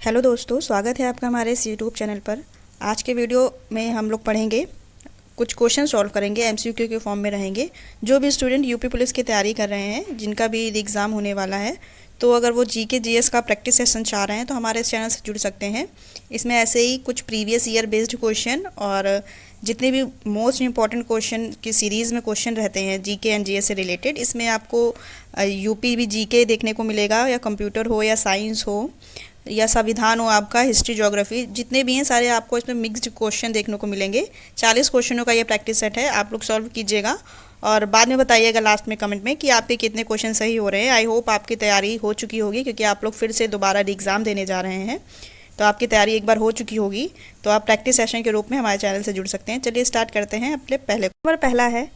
Hello दोस्तों, स्वागत है आपका हमारे इस यूट्यूब चैनल पर। आज के वीडियो में हम लोग पढ़ेंगे, कुछ क्वेश्चन सॉल्व करेंगे, एमसीक्यू के फॉर्म में रहेंगे। जो भी स्टूडेंट यूपी पुलिस की तैयारी कर रहे हैं, जिनका भी एग्ज़ाम होने वाला है, तो अगर वो जीके जीएस का प्रैक्टिस सेशन चाह रहे हैं तो हमारे इस चैनल से जुड़ सकते हैं। इसमें ऐसे ही कुछ प्रीवियस ईयर बेस्ड क्वेश्चन और जितने भी मोस्ट इम्पॉर्टेंट क्वेश्चन की सीरीज़ में क्वेश्चन रहते हैं जीके एंड जीएस से रिलेटेड, इसमें आपको यूपी भी जीके देखने को मिलेगा, या कंप्यूटर हो या साइंस हो या संविधान हो, आपका हिस्ट्री ज्योग्राफी जितने भी हैं सारे आपको इसमें मिक्स्ड क्वेश्चन देखने को मिलेंगे। 40 क्वेश्चनों का ये प्रैक्टिस सेट है, आप लोग सॉल्व कीजिएगा और बाद में बताइएगा लास्ट में कमेंट में कि आपके कितने क्वेश्चन सही हो रहे हैं। आई होप आपकी तैयारी हो चुकी होगी, क्योंकि आप लोग फिर से दोबारा एग्ज़ाम देने जा रहे हैं, तो आपकी तैयारी एक बार हो चुकी होगी। तो आप प्रैक्टिस सेशन के रूप में हमारे चैनल से जुड़ सकते हैं। चलिए स्टार्ट करते हैं। अपने पहला है,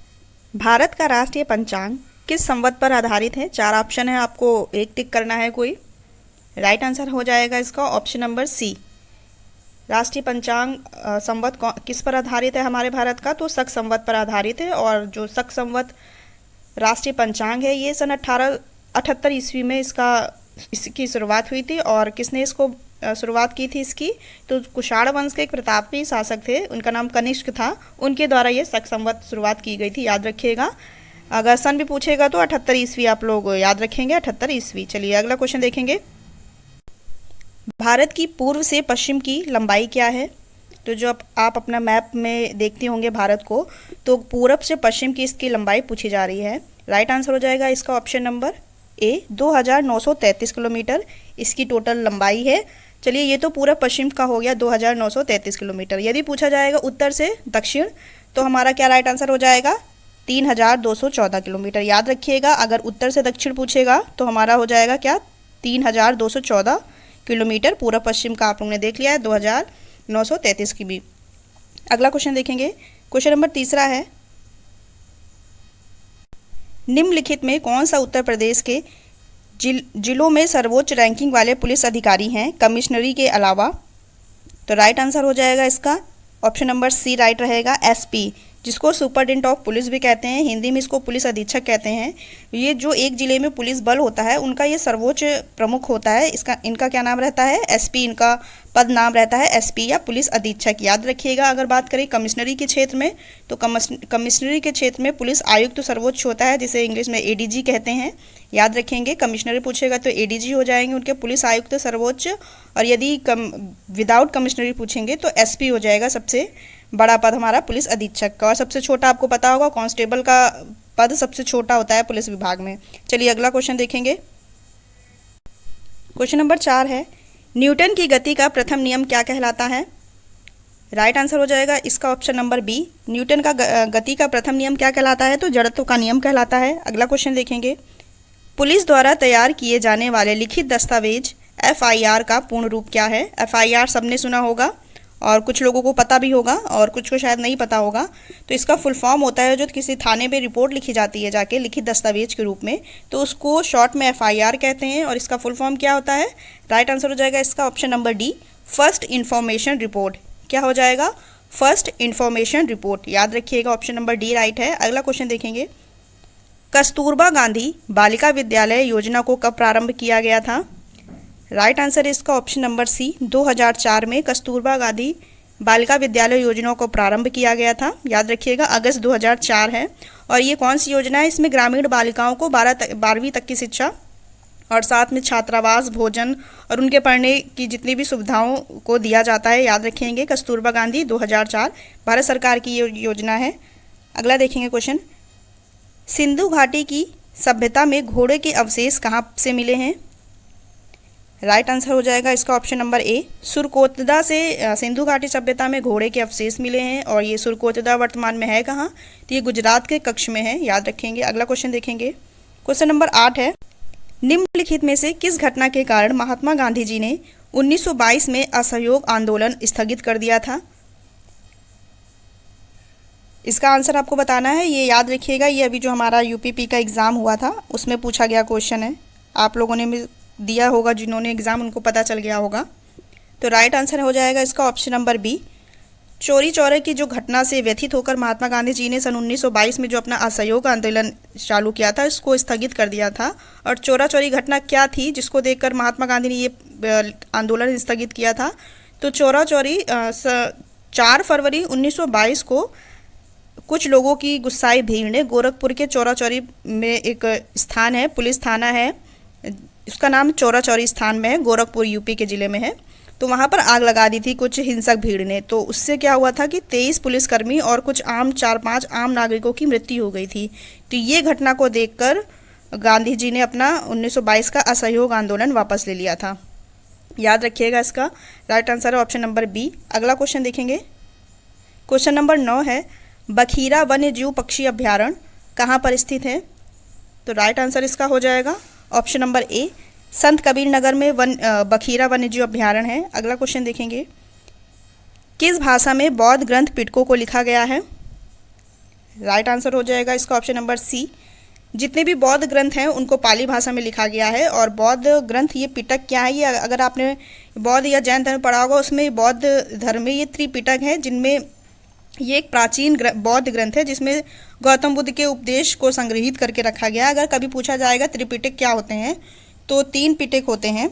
भारत का राष्ट्रीय पंचांग किस संवत पर आधारित है? 4 ऑप्शन है, आपको एक टिक करना है कोई। राइट आंसर हो जाएगा इसका ऑप्शन नंबर सी। राष्ट्रीय पंचांग संवत किस पर आधारित है हमारे भारत का? तो शक संवत पर आधारित है। और जो शक संवत राष्ट्रीय पंचांग है, ये सन 1878 ईस्वी में इसकी शुरुआत हुई थी। और किसने इसको शुरुआत की थी इसकी? तो कुषाण वंश के एक प्रतापी शासक थे, उनका नाम कनिष्क था, उनके द्वारा ये शक संवत शुरुआत की गई थी, याद रखिएगा। अगर सन भी पूछेगा तो 78 ईस्वी आप लोग याद रखेंगे, 78 ईस्वी। चलिए अगला क्वेश्चन देखेंगे। भारत की पूर्व से पश्चिम की लंबाई क्या है? तो जो आप अपना मैप में देखते होंगे भारत को, तो पूरब से पश्चिम की इसकी लंबाई पूछी जा रही है। राइट आंसर हो जाएगा इसका ऑप्शन नंबर ए, 2933 किलोमीटर इसकी टोटल लंबाई है। चलिए ये तो पूरब पश्चिम का हो गया, 2933 किलोमीटर। यदि पूछा जाएगा उत्तर से दक्षिण, तो हमारा क्या राइट आंसर हो जाएगा? 3214 किलोमीटर। याद रखिएगा, अगर उत्तर से दक्षिण पूछेगा तो हमारा हो जाएगा क्या? 3214 किलोमीटर। पूर्व पश्चिम का आप लोगों ने देख लिया है, 2933 की भी। अगला क्वेश्चन देखेंगे। क्वेश्चन नंबर 3 है, निम्नलिखित में कौन सा उत्तर प्रदेश के जिलों में सर्वोच्च रैंकिंग वाले पुलिस अधिकारी हैं कमिश्नरी के अलावा? तो राइट आंसर हो जाएगा इसका ऑप्शन नंबर सी राइट रहेगा, एसपी, जिसको सुपरिटेंडेंट ऑफ पुलिस भी कहते हैं, हिंदी में इसको पुलिस अधीक्षक कहते हैं। ये जो एक जिले में पुलिस बल होता है, उनका ये सर्वोच्च प्रमुख होता है। इनका क्या नाम रहता है? एसपी, इनका पद नाम रहता है एसपी या पुलिस अधीक्षक, याद रखिएगा। अगर बात करें कमिश्नरी के क्षेत्र में, तो कमिश्नरी के क्षेत्र में पुलिस आयुक्त तो सर्वोच्च होता है, जिसे इंग्लिश में एडीजी कहते हैं, याद रखेंगे। कमिश्नरी पूछेगा तो एडीजी हो जाएंगे उनके, पुलिस आयुक्त सर्वोच्च। और यदि विदाउट कमिश्नरी पूछेंगे तो एसपी हो जाएगा सबसे बड़ा पद हमारा पुलिस अधीक्षक का। और सबसे छोटा आपको पता होगा, कांस्टेबल का पद सबसे छोटा होता है पुलिस विभाग में। चलिए अगला क्वेश्चन देखेंगे। क्वेश्चन नंबर 4 है, न्यूटन की गति का प्रथम नियम क्या कहलाता है? राइट आंसर हो जाएगा इसका ऑप्शन नंबर बी। न्यूटन का गति का प्रथम नियम क्या कहलाता है? तो जड़त्व का नियम कहलाता है। अगला क्वेश्चन देखेंगे। पुलिस द्वारा तैयार किए जाने वाले लिखित दस्तावेज एफआईआर का पूर्ण रूप क्या है? एफआईआर सबने सुना होगा और कुछ लोगों को पता भी होगा और कुछ को शायद नहीं पता होगा। तो इसका फुल फॉर्म होता है, जो किसी थाने में रिपोर्ट लिखी जाती है जाके लिखित दस्तावेज के रूप में, तो उसको शॉर्ट में एफआईआर कहते हैं। और इसका फुल फॉर्म क्या होता है? राइट आंसर हो जाएगा इसका option number D, first information report. क्या हो जाएगा? फर्स्ट इन्फॉर्मेशन रिपोर्ट, याद रखिएगा, ऑप्शन नंबर डी राइट है। अगला क्वेश्चन देखेंगे। कस्तूरबा गांधी बालिका विद्यालय योजना को कब प्रारंभ किया गया था? राइट आंसर इसका ऑप्शन नंबर सी, 2004 में कस्तूरबा गांधी बालिका विद्यालय योजना को प्रारंभ किया गया था, याद रखिएगा, अगस्त 2004 है। और ये कौन सी योजना है? इसमें ग्रामीण बालिकाओं को 12वीं तक की शिक्षा और साथ में छात्रावास, भोजन और उनके पढ़ने की जितनी भी सुविधाओं को दिया जाता है, याद रखेंगे। कस्तूरबा गांधी 2004 भारत सरकार की ये योजना है। अगला देखेंगे क्वेश्चन। सिंधु घाटी की सभ्यता में घोड़े के अवशेष कहाँ से मिले हैं? राइट आंसर हो जाएगा इसका ऑप्शन नंबर ए, सुरकोतदा से सिंधु घाटी सभ्यता में घोड़े के अवशेष मिले हैं। और ये सुरकोतदा वर्तमान में है कहाँ? तो ये गुजरात के कच्छ में है, याद रखेंगे। अगला क्वेश्चन देखेंगे। क्वेश्चन नंबर 8 है, निम्नलिखित में से किस घटना के कारण महात्मा गांधी जी ने 1922 में असहयोग आंदोलन स्थगित कर दिया था? इसका आंसर आपको बताना है, ये याद रखिएगा। ये अभी जो हमारा यूपीपी का एग्ज़ाम हुआ था उसमें पूछा गया क्वेश्चन है, आप लोगों ने भी दिया होगा, जिन्होंने एग्ज़ाम उनको पता चल गया होगा। तो राइट आंसर हो जाएगा इसका ऑप्शन नंबर बी, चोरी चौरे की जो घटना से व्यथित होकर महात्मा गांधी जी ने सन 1922 में जो अपना असहयोग आंदोलन चालू किया था, इसको स्थगित कर दिया था। और चोरा चोरी घटना क्या थी जिसको देखकर महात्मा गांधी ने ये आंदोलन स्थगित किया था? तो चोरा चोरी 4 फरवरी 1922 को कुछ लोगों की गुस्साई भीड़ ने गोरखपुर के चोरा चोरी में एक स्थान है, पुलिस थाना है, उसका नाम चोरा चोरी स्थान में है, गोरखपुर यूपी के ज़िले में है। तो वहाँ पर आग लगा दी थी कुछ हिंसक भीड़ ने। तो उससे क्या हुआ था कि 23 पुलिसकर्मी और कुछ 4-5 आम नागरिकों की मृत्यु हो गई थी। तो ये घटना को देखकर गांधी जी ने अपना 1922 का असहयोग आंदोलन वापस ले लिया था। याद रखिएगा, इसका राइट आंसर है ऑप्शन नंबर बी। अगला क्वेश्चन देखेंगे। क्वेश्चन नंबर 9 है, बखीरा वन्य जीव पक्षी अभ्यारण्य कहाँ पर स्थित है? तो राइट आंसर इसका हो जाएगा ऑप्शन नंबर ए, संत कबीर नगर में बखीरा वन्यजीव अभ्यारण्य है। अगला क्वेश्चन देखेंगे। किस भाषा में बौद्ध ग्रंथ पिटकों को लिखा गया है? राइट आंसर हो जाएगा इसका ऑप्शन नंबर सी। जितने भी बौद्ध ग्रंथ हैं उनको पाली भाषा में लिखा गया है। और बौद्ध ग्रंथ, ये पिटक क्या है, ये अगर आपने बौद्ध या जैन धर्म पढ़ा होगा उसमें बौद्ध धर्म में ये त्रिपिटक है, जिनमें ये एक प्राचीन बौद्ध ग्रंथ है जिसमें गौतम बुद्ध के उपदेश को संग्रहित करके रखा गया है। अगर कभी पूछा जाएगा त्रिपिटक क्या होते हैं, तो 3 पिटक होते हैं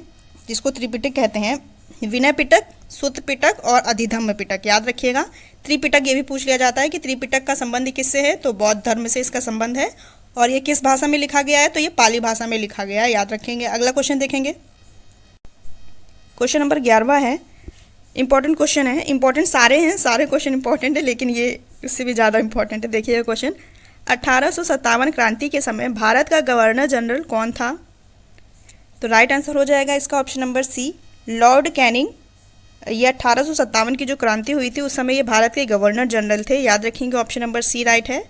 जिसको त्रिपिटक कहते हैं, विनय पिटक, सुत्त पिटक और अधिधम्म पिटक। याद रखिएगा। त्रिपिटक ये भी पूछ लिया जाता है कि त्रिपिटक का संबंध किससे है, तो बौद्ध धर्म से इसका संबंध है। और ये किस भाषा में लिखा गया है, तो ये पाली भाषा में लिखा गया है। याद रखेंगे। अगला क्वेश्चन देखेंगे। क्वेश्चन नंबर 11 है, इंपॉर्टेंट क्वेश्चन है। इंपॉर्टेंट सारे हैं, सारे क्वेश्चन इंपॉर्टेंट है, लेकिन ये उससे भी ज़्यादा इंपॉर्टेंट है। देखिए क्वेश्चन, 1857 क्रांति के समय भारत का गवर्नर जनरल कौन था? तो राइट आंसर हो जाएगा इसका option number C, Lord Canning. ये 1857 की जो क्रांति हुई थी उस समय ये भारत के गवर्नर जनरल थे। याद रखेंगे, ऑप्शन नंबर सी राइट है।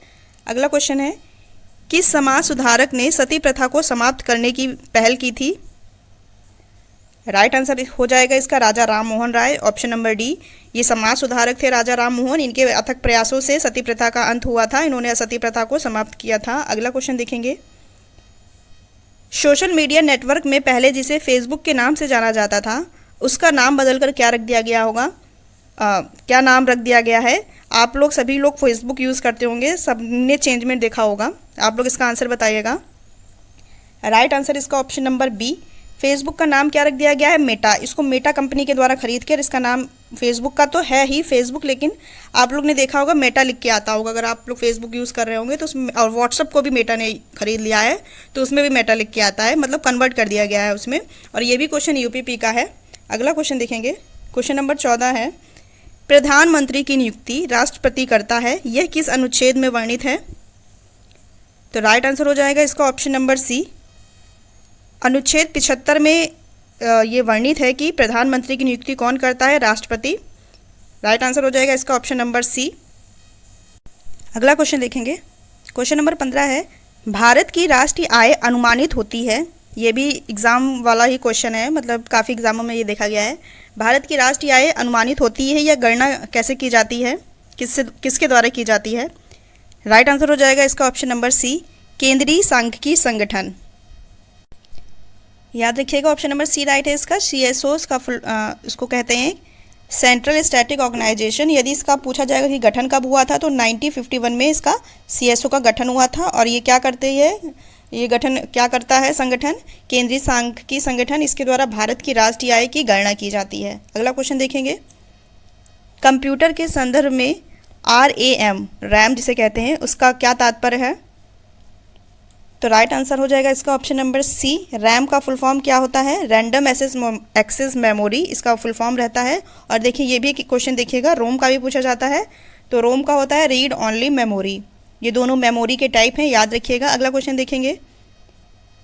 अगला क्वेश्चन है, किस समाज सुधारक ने सती प्रथा को समाप्त करने की पहल की थी? राइट आंसर हो जाएगा इसका राजा Ram Mohan Roy, option number D. ये समाज सुधारक थे राजा राम मोहन, इनके अथक प्रयासों से सती प्रथा का अंत हुआ था, इन्होंने सती प्रथा को समाप्त किया था। अगला क्वेश्चन देखेंगे। सोशल मीडिया नेटवर्क में पहले जिसे फेसबुक के नाम से जाना जाता था उसका नाम बदलकर क्या रख दिया गया होगा? क्या नाम रख दिया गया है? आप लोग सभी लोग फेसबुक यूज़ करते होंगे, सबने चेंजमेंट देखा होगा। आप लोग इसका आंसर बताइएगा। राइट आंसर इसका ऑप्शन नंबर बी, फेसबुक का नाम क्या रख दिया गया है? मेटा। इसको मेटा कंपनी के द्वारा खरीद कर इसका नाम, फेसबुक का तो है ही फेसबुक, लेकिन आप लोग ने देखा होगा मेटा लिख के आता होगा। अगर आप लोग फेसबुक यूज़ कर रहे होंगे तो उसमें, और व्हाट्सअप को भी मेटा ने खरीद लिया है तो उसमें भी मेटा लिख के आता है, मतलब कन्वर्ट कर दिया गया है उसमें। और ये भी क्वेश्चन यूपीपी का है। अगला क्वेश्चन देखेंगे। क्वेश्चन नंबर 14 है, प्रधानमंत्री की नियुक्ति राष्ट्रपति करता है, यह किस अनुच्छेद में वर्णित है? तो राइट आंसर हो जाएगा इसका ऑप्शन नंबर सी, अनुच्छेद 75 में ये वर्णित है कि प्रधानमंत्री की नियुक्ति कौन करता है? राष्ट्रपति। राइट आंसर हो जाएगा इसका ऑप्शन नंबर सी। अगला क्वेश्चन देखेंगे। क्वेश्चन नंबर 15 है, भारत की राष्ट्रीय आय अनुमानित होती है। ये भी एग्ज़ाम वाला ही क्वेश्चन है, मतलब काफ़ी एग्जामों में ये देखा गया है। भारत की राष्ट्रीय आय अनुमानित होती है या गणना कैसे की जाती है, किसके द्वारा की जाती है? राइट आंसर हो जाएगा इसका ऑप्शन नंबर सी, केंद्रीय सांख्यिकी संगठन। याद रखिएगा, ऑप्शन नंबर सी राइट है इसका। CSO इसको कहते हैं सेंट्रल स्टैटिक ऑर्गेनाइजेशन। यदि इसका पूछा जाएगा कि गठन कब हुआ था, तो 1951 में इसका CSO का गठन हुआ था। और ये क्या करते हैं, ये गठन क्या करता है संगठन? केंद्रीय सांख्यिकी संगठन। इसके द्वारा भारत की राष्ट्रीय आय की गणना की जाती है। अगला क्वेश्चन देखेंगे। कंप्यूटर के संदर्भ में RAM, रैम जिसे कहते हैं, उसका क्या तात्पर्य है? तो राइट आंसर हो जाएगा इसका ऑप्शन नंबर सी, रैम का फुल फॉर्म क्या होता है? रैंडम एक्सेस मेमोरी इसका फुल फॉर्म रहता है। और देखिए ये भी क्वेश्चन देखिएगा, रोम का भी पूछा जाता है, तो रोम का होता है रीड ओनली मेमोरी। ये दोनों मेमोरी के टाइप हैं, याद रखिएगा। अगला क्वेश्चन देखेंगे।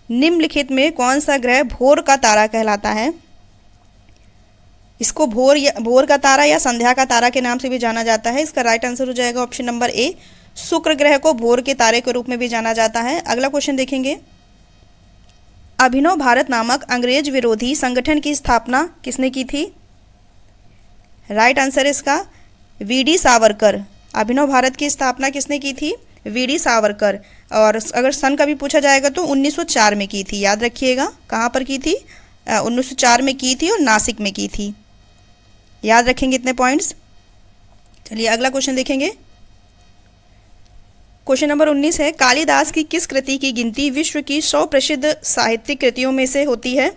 निम्नलिखित में कौन सा ग्रह भोर का तारा कहलाता है? इसको भोर का तारा या संध्या का तारा के नाम से भी जाना जाता है। इसका राइट आंसर हो जाएगा ऑप्शन नंबर ए, शुक्र ग्रह को भोर के तारे के रूप में भी जाना जाता है। अगला क्वेश्चन देखेंगे। अभिनव भारत नामक अंग्रेज विरोधी संगठन की स्थापना किसने की थी? राइट आंसर इसका VD सावरकर। अभिनव भारत की स्थापना किसने की थी? VD सावरकर। और अगर सन का भी पूछा जाएगा तो 1904 में की थी। याद रखिएगा, कहाँ पर की थी? 1904 में की थी और नासिक में की थी। याद रखेंगे इतने पॉइंट्स। चलिए अगला क्वेश्चन देखेंगे। क्वेश्चन नंबर 19 है, कालिदास की किस कृति की गिनती विश्व की 100 प्रसिद्ध साहित्यिक कृतियों में से होती है?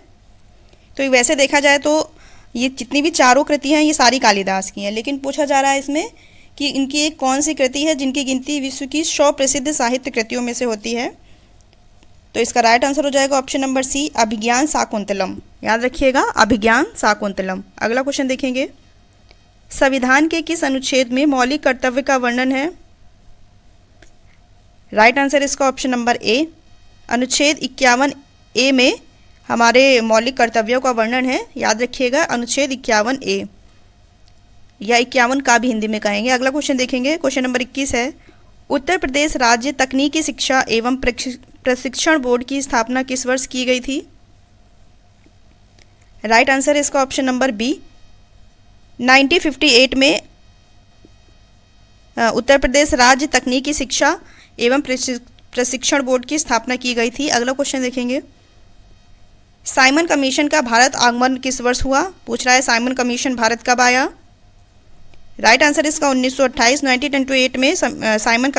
तो वैसे देखा जाए तो ये जितनी भी चारों कृतियाँ हैं ये सारी कालिदास की हैं, लेकिन पूछा जा रहा है इसमें कि इनकी एक कौन सी कृति है जिनकी गिनती विश्व की 100 प्रसिद्ध साहित्य कृतियों में से होती है। तो इसका राइट आंसर हो जाएगा ऑप्शन नंबर सी, अभिज्ञान शाकुंतलम। याद रखिएगा, अभिज्ञान शाकुंतलम। अगला क्वेश्चन देखेंगे, संविधान के किस अनुच्छेद में मौलिक कर्तव्य का वर्णन है? राइट आंसर इसका ऑप्शन नंबर ए, अनुच्छेद 51A में हमारे मौलिक कर्तव्यों का वर्णन है। याद रखिएगा, अनुच्छेद 51A या 51 का भी हिंदी में कहेंगे। अगला क्वेश्चन देखेंगे, क्वेश्चन नंबर 21 है, उत्तर प्रदेश राज्य तकनीकी शिक्षा एवं प्रशिक्षण बोर्ड की स्थापना किस वर्ष की गई थी? राइट आंसर इसका ऑप्शन नंबर बी, 1958 में उत्तर प्रदेश राज्य तकनीकी शिक्षा एवं प्रशिक्षण बोर्ड की स्थापना की गई थी। अगला क्वेश्चन देखेंगे, साइमन कमीशन का भारत आगमन किस वर्ष हुआ? पूछ रहा है साइमन कमीशन भारत कब आया? राइट आंसर इसका 1928, 1928 में साइमन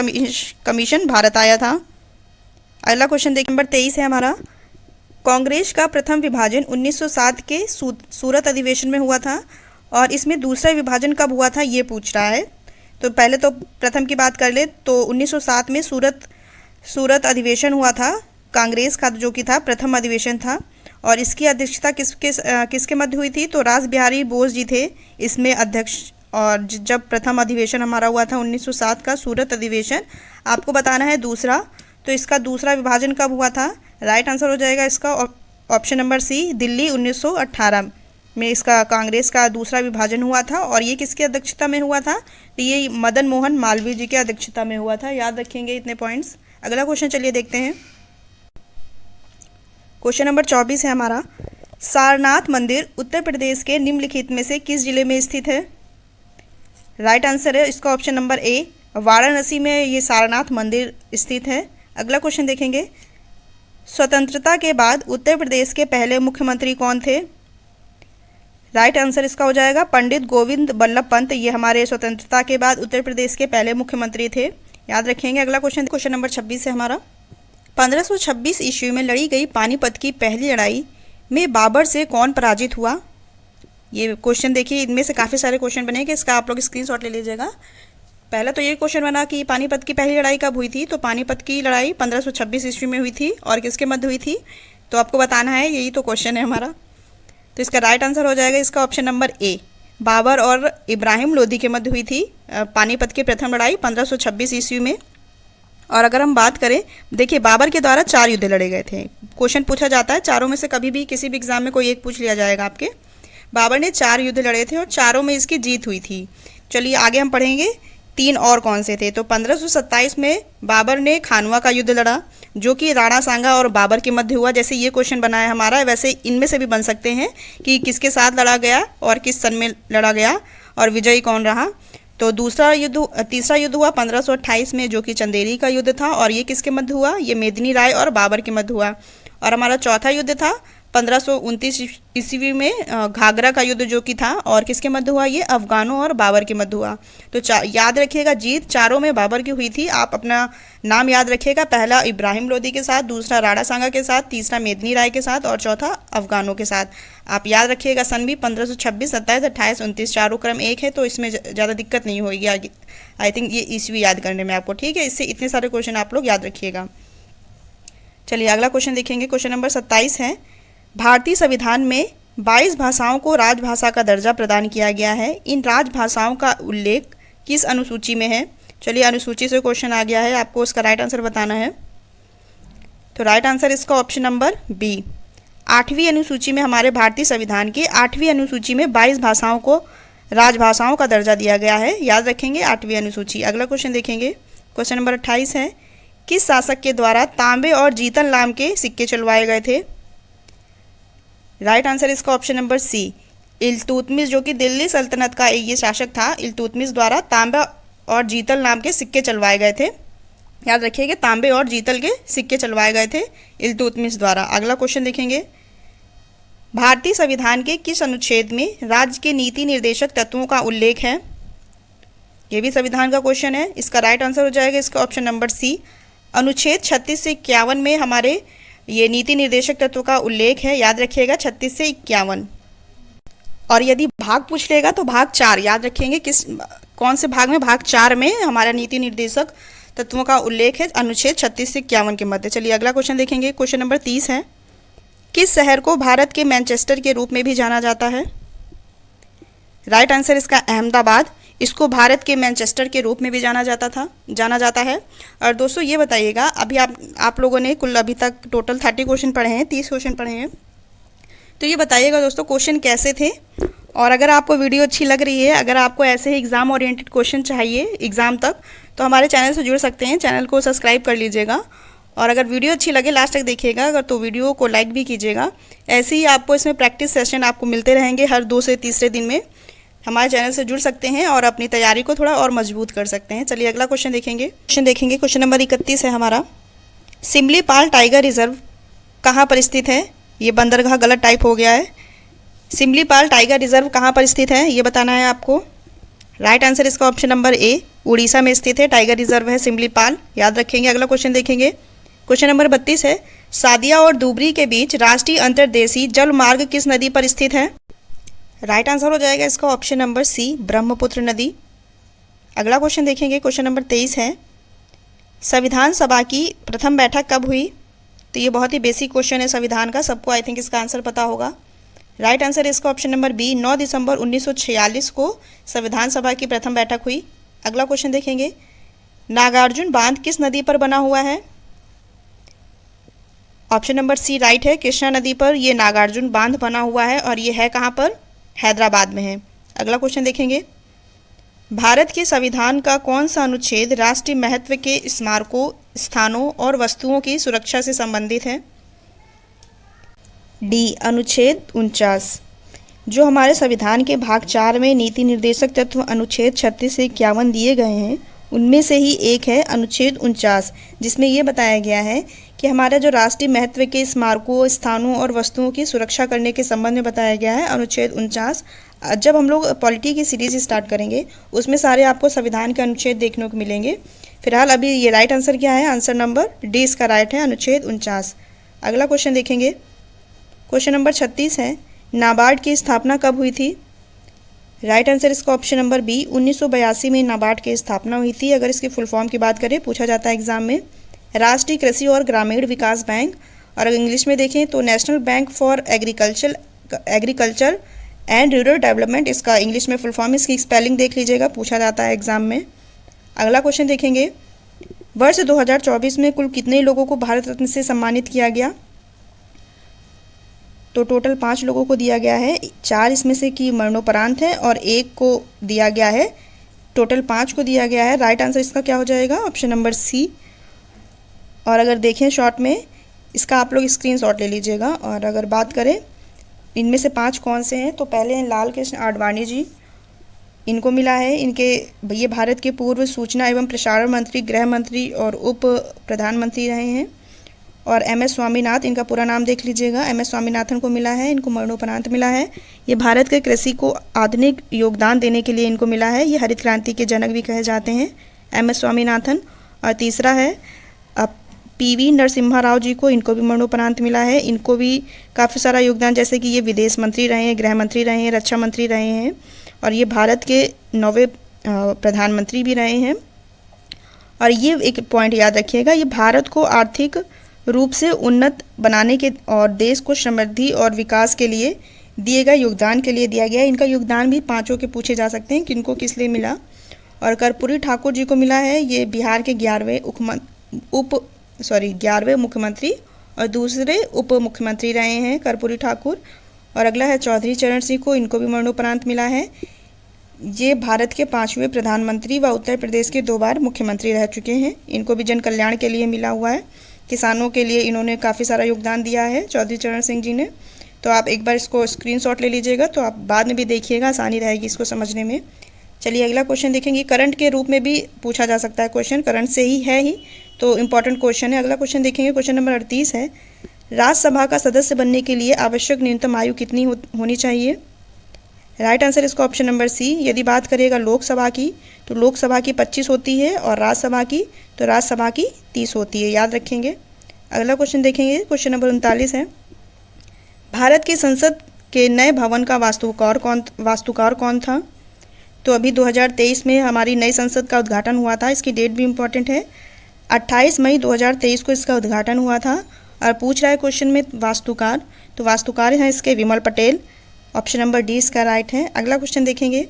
कमीशन भारत आया था। अगला क्वेश्चन देखिए, नंबर 23 है हमारा, कांग्रेस का प्रथम विभाजन 1907 के सूरत अधिवेशन में हुआ था और इसमें दूसरा विभाजन कब हुआ था ये पूछ रहा है। तो पहले तो प्रथम की बात कर ले तो 1907 में सूरत अधिवेशन हुआ था कांग्रेस का, जो कि था प्रथम अधिवेशन था और इसकी अध्यक्षता किसके मध्य हुई थी? तो रास बिहारी बोस जी थे इसमें अध्यक्ष। और जब प्रथम अधिवेशन हमारा हुआ था 1907 का सूरत अधिवेशन, आपको बताना है दूसरा, तो इसका दूसरा विभाजन कब हुआ था? राइट आंसर हो जाएगा इसका ऑप्शन नंबर सी, दिल्ली 1918 में इसका कांग्रेस का दूसरा विभाजन हुआ था और ये किसकी अध्यक्षता में हुआ था? तो ये मदन मोहन मालवीय जी की अध्यक्षता में हुआ था। याद रखेंगे इतने पॉइंट्स। अगला क्वेश्चन चलिए देखते हैं। क्वेश्चन नंबर 24 है हमारा, सारनाथ मंदिर उत्तर प्रदेश के निम्नलिखित में से किस जिले में स्थित है? राइट आंसर है इसका ऑप्शन नंबर ए, वाराणसी में ये सारनाथ मंदिर स्थित है। अगला क्वेश्चन देखेंगे, स्वतंत्रता के बाद उत्तर प्रदेश के पहले मुख्यमंत्री कौन थे? राइट आंसर इसका हो जाएगा पंडित गोविंद बल्लभ पंत। ये हमारे स्वतंत्रता के बाद उत्तर प्रदेश के पहले मुख्यमंत्री थे। याद रखेंगे। अगला क्वेश्चन नंबर 26 है हमारा, 1526 ईस्वी में लड़ी गई पानीपत की पहली लड़ाई में बाबर से कौन पराजित हुआ? ये क्वेश्चन देखिए, इनमें से काफ़ी सारे क्वेश्चन बनेंगे, इसका आप लोग स्क्रीनशॉट ले लीजिएगा। पहला तो ये क्वेश्चन बना कि पानीपत की पहली लड़ाई कब हुई थी? तो पानीपत की लड़ाई 1526 ईस्वी में हुई थी और किसके मध्य हुई थी? तो आपको बताना है, यही तो क्वेश्चन है हमारा। तो इसका राइट आंसर हो जाएगा इसका ऑप्शन नंबर ए, बाबर और इब्राहिम लोदी के मध्य हुई थी पानीपत की प्रथम लड़ाई 1526 ईस्वी में। और अगर हम बात करें, देखिए बाबर के द्वारा 4 युद्ध लड़े गए थे। क्वेश्चन पूछा जाता है चारों में से, कभी भी किसी भी एग्जाम में कोई एक पूछ लिया जाएगा आपके। बाबर ने 4 युद्ध लड़े थे और चारों में इसकी जीत हुई थी। चलिए आगे हम पढ़ेंगे 3 और कौन से थे। तो 1527 में बाबर ने खानवा का युद्ध लड़ा, जो कि राणा सांगा और बाबर के मध्य हुआ। जैसे ये क्वेश्चन बना है हमारा, वैसे इनमें से भी बन सकते हैं कि किसके साथ लड़ा गया और किस सन में लड़ा गया और विजयी कौन रहा। तो तीसरा युद्ध हुआ 1528 में, जो कि चंदेरी का युद्ध था और ये किसके मध्य हुआ? ये मेदिनी राय और बाबर के मध्य हुआ। और हमारा चौथा युद्ध था 1529 ईस्वी में घाघरा का युद्ध, जो कि था और किसके मध्य हुआ? ये अफगानों और बाबर के मध्य हुआ। तो याद रखिएगा, जीत चारों में बाबर की हुई थी। आप अपना नाम याद रखिएगा, पहला इब्राहिम लोदी के साथ, दूसरा राणा सांगा के साथ, तीसरा मेदिनी राय के साथ और चौथा अफगानों के साथ। आप याद रखिएगा सन भी 1526, 27, 28, 29 चारों क्रम एक है, तो इसमें ज़्यादा दिक्कत नहीं होगी आई थिंक ये ईस्वी याद करने में आपको। ठीक है, इससे इतने सारे क्वेश्चन आप लोग याद रखिएगा। चलिए अगला क्वेश्चन देखेंगे। क्वेश्चन नंबर 27 है, भारतीय संविधान में 22 भाषाओं को राजभाषा का दर्जा प्रदान किया गया है। इन राजभाषाओं का उल्लेख किस अनुसूची में है? चलिए अनुसूची से क्वेश्चन आ गया है, आपको उसका राइट आंसर बताना है। तो राइट आंसर इसका ऑप्शन नंबर बी, 8वीं अनुसूची में, हमारे भारतीय संविधान की 8वीं अनुसूची में 22 भाषाओं को राजभाषाओं का दर्जा दिया गया है। याद रखेंगे 8वीं अनुसूची। अगला क्वेश्चन देखेंगे। क्वेश्चन नंबर 28 है, किस शासक के द्वारा तांबे और जीतल नाम के सिक्के चलवाए गए थे? राइट आंसर इसका ऑप्शन नंबर सी, इल्तुतमिश, जो कि दिल्ली सल्तनत का ये शासक था। इल्तुतमिश द्वारा तांबा और जीतल नाम के सिक्के चलवाए गए थे। याद रखिएगा, तांबे और जीतल के सिक्के चलवाए गए थे इल्तुतमिश द्वारा। अगला क्वेश्चन देखेंगे, भारतीय संविधान के किस अनुच्छेद में राज्य के नीति निर्देशक तत्वों का उल्लेख है? ये भी संविधान का क्वेश्चन है। इसका राइट आंसर हो जाएगा इसका ऑप्शन नंबर सी। अनुच्छेद 36 से 51 में हमारे ये नीति निर्देशक तत्व का उल्लेख है, याद रखिएगा 36 से 51। और यदि भाग पूछ लेगा तो भाग 4 याद रखेंगे, कौन से भाग में, भाग 4 में हमारा नीति निर्देशक तत्वों का उल्लेख है अनुच्छेद 36 से 51 के मध्य। चलिए अगला क्वेश्चन देखेंगे। क्वेश्चन नंबर 30 है, किस शहर को भारत के मैनचेस्टर के रूप में भी जाना जाता है? राइट आंसर इसका अहमदाबाद। इसको भारत के मैनचेस्टर के रूप में भी जाना जाता है। और दोस्तों ये बताइएगा, अभी आप लोगों ने कुल अभी तक टोटल 30 क्वेश्चन पढ़े हैं, 30 क्वेश्चन पढ़े हैं, तो ये बताइएगा दोस्तों क्वेश्चन कैसे थे। और अगर आपको वीडियो अच्छी लग रही है, अगर आपको ऐसे ही एग्ज़ाम ओरिएंटेड क्वेश्चन चाहिए एग्ज़ाम तक, तो हमारे चैनल से जुड़ सकते हैं। चैनल को सब्सक्राइब कर लीजिएगा और अगर वीडियो अच्छी लगे लास्ट तक देखिएगा, अगर तो वीडियो को लाइक भी कीजिएगा। ऐसे ही आपको इसमें प्रैक्टिस सेशन आपको मिलते रहेंगे हर 2 से तीसरे दिन में। हमारे चैनल से जुड़ सकते हैं और अपनी तैयारी को थोड़ा और मजबूत कर सकते हैं। चलिए अगला क्वेश्चन देखेंगे। क्वेश्चन नंबर 31 है हमारा, सिमलीपाल टाइगर रिजर्व कहाँ पर स्थित है? ये बंदरगाह गलत टाइप हो गया है। सिमलीपाल टाइगर रिजर्व कहाँ पर स्थित है ये बताना है आपको। राइट आंसर इसका ऑप्शन नंबर ए, उड़ीसा में स्थित है टाइगर रिजर्व है सिमलीपाल, याद रखेंगे। अगला क्वेश्चन देखेंगे। क्वेश्चन नंबर 32 है, सादिया और धुबरी के बीच राष्ट्रीय अंतर्देशीय जल मार्ग किस नदी पर स्थित है? राइट आंसर हो जाएगा इसका ऑप्शन नंबर सी, ब्रह्मपुत्र नदी। अगला क्वेश्चन देखेंगे। क्वेश्चन नंबर 23 है, संविधान सभा की प्रथम बैठक कब हुई? तो ये बहुत ही बेसिक क्वेश्चन है संविधान का, सबको आई थिंक इसका आंसर पता होगा। राइट आंसर इसका ऑप्शन नंबर बी, 9 दिसंबर 1946 को संविधान सभा की प्रथम बैठक हुई। अगला क्वेश्चन देखेंगे, नागार्जुन बांध किस नदी पर बना हुआ है? ऑप्शन नंबर सी राइट है, कृष्णा नदी पर ये नागार्जुन बांध बना हुआ है और ये है कहाँ पर? हैदराबाद में है। अगला क्वेश्चन देखेंगे, भारत के संविधान का कौन सा अनुच्छेद राष्ट्रीय महत्व के स्मारकों, स्थानों और वस्तुओं की सुरक्षा से संबंधित है? डी, अनुच्छेद 49। जो हमारे संविधान के भाग 4 में नीति निर्देशक तत्व अनुच्छेद 36 से 51 दिए गए हैं, उनमें से ही एक है अनुच्छेद 49, जिसमें ये बताया गया है कि हमारा जो राष्ट्रीय महत्व के स्मारकों, स्थानों और वस्तुओं की सुरक्षा करने के संबंध में बताया गया है अनुच्छेद 49। जब हम लोग पॉलिटी की सीरीज स्टार्ट करेंगे उसमें सारे आपको संविधान के अनुच्छेद देखने को मिलेंगे। फिलहाल अभी ये राइट आंसर क्या है? आंसर नंबर डी इसका राइट है, अनुच्छेद 49। अगला क्वेश्चन देखेंगे। क्वेश्चन नंबर 36 है, नाबार्ड की स्थापना कब हुई थी? राइट आंसर इसका ऑप्शन नंबर बी, 1982 में नाबार्ड की स्थापना हुई थी। अगर इसकी फुल फॉर्म की बात करें, पूछा जाता है एग्जाम में, राष्ट्रीय कृषि और ग्रामीण विकास बैंक, और अगर इंग्लिश में देखें तो national bank for agriculture and rural development, इसका इंग्लिश में फुल फॉर्म। इसकी स्पेलिंग देख लीजिएगा, पूछा जाता है एग्जाम में। अगला क्वेश्चन देखेंगे, वर्ष 2024 में कुल कितने लोगों को भारत रत्न से सम्मानित किया गया? तो टोटल 5 लोगों को दिया गया है, 4 इसमें से कि मरणोपरांत है और 1 को दिया गया है, टोटल 5 को दिया गया है। राइट आंसर इसका क्या हो जाएगा? Option number C. और अगर देखें शॉर्ट में, इसका आप लोग स्क्रीनशॉट ले लीजिएगा। और अगर बात करें इनमें से 5 कौन से हैं, तो पहले हैं लाल कृष्ण आडवाणी जी, इनको मिला है। ये भारत के पूर्व सूचना एवं प्रसारण मंत्री, गृह मंत्री और उप प्रधानमंत्री रहे हैं। और MS स्वामीनाथन, इनका पूरा नाम देख लीजिएगा, MS स्वामीनाथन को मिला है, इनको मरणोपरांत मिला है। ये भारत के कृषि को आधुनिक योगदान देने के लिए इनको मिला है। ये हरित क्रांति के जनक भी कहे जाते हैं, MS स्वामीनाथन। और तीसरा है PV नरसिम्हा राव जी को, इनको भी मरणोपरांत मिला है। इनको भी काफ़ी सारा योगदान, जैसे कि ये विदेश मंत्री रहे हैं, गृह मंत्री रहे हैं, रक्षा मंत्री रहे हैं और ये भारत के 9वें प्रधानमंत्री भी रहे हैं। और ये एक पॉइंट याद रखिएगा, ये भारत को आर्थिक रूप से उन्नत बनाने के और देश को समृद्धि और विकास के लिए दिए गए योगदान के लिए दिया गया है। इनका योगदान भी 5 के पूछे जा सकते हैं, किनको किस लिए मिला। और कर्पूरी ठाकुर जी को मिला है, ये बिहार के 11वें मुख्यमंत्री और दूसरे उप मुख्यमंत्री रहे हैं कर्पूरी ठाकुर। और अगला है चौधरी चरण सिंह को, इनको भी मरणोपरांत मिला है। ये भारत के 5वें प्रधानमंत्री व उत्तर प्रदेश के 2 बार मुख्यमंत्री रह चुके हैं। इनको भी जन कल्याण के लिए मिला हुआ है, किसानों के लिए इन्होंने काफ़ी सारा योगदान दिया है चौधरी चरण सिंह जी ने। तो आप एक बार इसको स्क्रीनशॉट ले लीजिएगा, तो आप बाद में भी देखिएगा, आसानी रहेगी इसको समझने में। चलिए अगला क्वेश्चन देखेंगे। करंट के रूप में भी पूछा जा सकता है क्वेश्चन, करंट से ही है ही, तो इम्पॉर्टेंट क्वेश्चन है। अगला क्वेश्चन देखेंगे। क्वेश्चन नंबर 38 है, राज्यसभा का सदस्य बनने के लिए आवश्यक न्यूनतम आयु कितनी होनी चाहिए? राइट आंसर इसका ऑप्शन नंबर सी। यदि बात करिएगा लोकसभा की तो लोकसभा की 25 होती है और राज्यसभा की तो राज्यसभा की 30 होती है, याद रखेंगे। अगला क्वेश्चन देखेंगे, क्वेश्चन नंबर 39 है, भारत की संसद के नए भवन का वास्तुकार कौन था? तो अभी 2023 में हमारी नई संसद का उद्घाटन हुआ था, इसकी डेट भी इम्पॉर्टेंट है, 28 मई 2023 को इसका उद्घाटन हुआ था। और पूछ रहा है क्वेश्चन में वास्तुकार, तो वास्तुकार हैं इसके विमल पटेल, ऑप्शन नंबर डी इसका राइट है। अगला क्वेश्चन देखेंगे,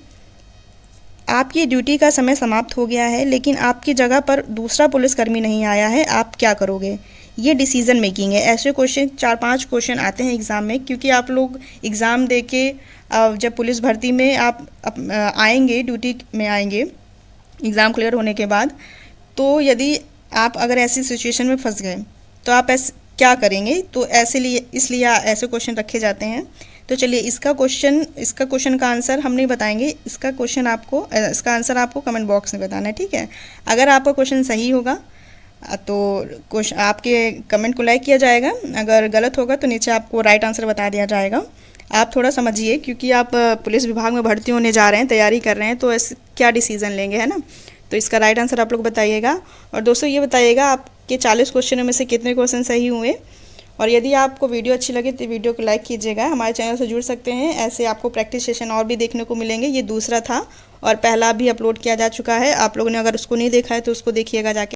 आपकी ड्यूटी का समय समाप्त हो गया है लेकिन आपकी जगह पर दूसरा पुलिसकर्मी नहीं आया है, आप क्या करोगे? ये डिसीजन मेकिंग है। ऐसे क्वेश्चन 4-5 क्वेश्चन आते हैं एग्ज़ाम में, क्योंकि आप लोग एग्ज़ाम दे के जब पुलिस भर्ती में आप आएंगे, ड्यूटी में आएंगे एग्ज़ाम क्लियर होने के बाद, तो यदि आप अगर ऐसी सिचुएशन में फंस गए तो आप क्या करेंगे? तो इसलिए ऐसे क्वेश्चन रखे जाते हैं। तो चलिए इसका क्वेश्चन का आंसर हम नहीं बताएंगे, इसका आंसर आपको कमेंट बॉक्स में बताना है, ठीक है। अगर आपका क्वेश्चन सही होगा तो आपके कमेंट को लाइक किया जाएगा, अगर गलत होगा तो नीचे आपको राइट आंसर बता दिया जाएगा। आप थोड़ा समझिए, क्योंकि आप पुलिस विभाग में भर्ती होने जा रहे हैं, तैयारी कर रहे हैं, तो क्या डिसीज़न लेंगे, है ना। तो इसका राइट आंसर आप लोग बताइएगा। और दोस्तों ये बताइएगा आपके 40 क्वेश्चनों में से कितने क्वेश्चन सही हुए। और यदि आपको वीडियो अच्छी लगे तो वीडियो को लाइक कीजिएगा, हमारे चैनल से जुड़ सकते हैं, ऐसे आपको प्रैक्टिस सेशन और भी देखने को मिलेंगे। ये दूसरा था और पहला भी अपलोड किया जा चुका है, आप लोगों ने अगर उसको नहीं देखा है तो उसको देखिएगा जाके।